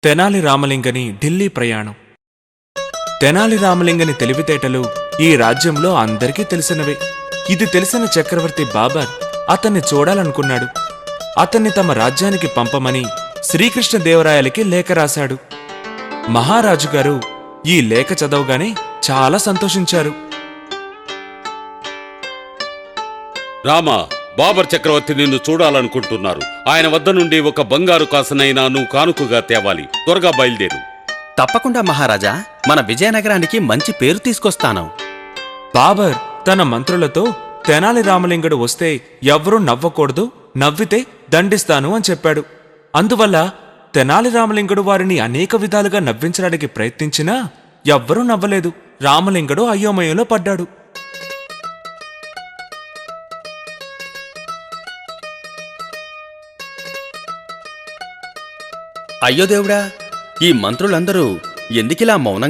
తెనాలి రామలింగని ఢిల్లీ ప్రయాణం. తెనాలి రామలింగని తెలివితేటలు ఈ రాజ్యంలో అందరికీ తెలిసినవే. ఇది తెలిసిన చక్రవర్తి బాబర్ అతన్ని చూడాలనుకున్నాడు. అతన్ని తమ రాజ్యానికి పంపమని శ్రీకృష్ణదేవరాయలకి లేఖ రాశాడు. మహారాజుగారు ఈ లేఖ చదవగానే చాలా సంతోషించారు. రామా, బాబర్ చక్రవర్తి నిన్ను చూడాలనుకుంటున్నారు. ఆయన వద్ద నుండి ఒక బంగారు కాసునైనా నువ్వు కానుకగా తేవాలి. త్వరగా బయలుదేరు. తప్పకుండా మహారాజా, మన విజయనగరానికి మంచి పేరు తీసుకొస్తాను. బాబర్ తన మంత్రులతో తెనాలి రామలింగుడు వస్తే ఎవ్వరూ నవ్వకూడదు, నవ్వితే దండిస్తాను అని చెప్పాడు. అందువల్ల తెనాలి రామలింగుడు వారిని అనేక విధాలుగా నవ్వించడానికి ప్రయత్నించినా ఎవ్వరూ నవ్వలేదు. రామలింగుడు అయోమయంలో పడ్డాడు. అయ్యో దేవుడా, ఈ మంత్రులందరూ ఎందుకిలా మౌనంగా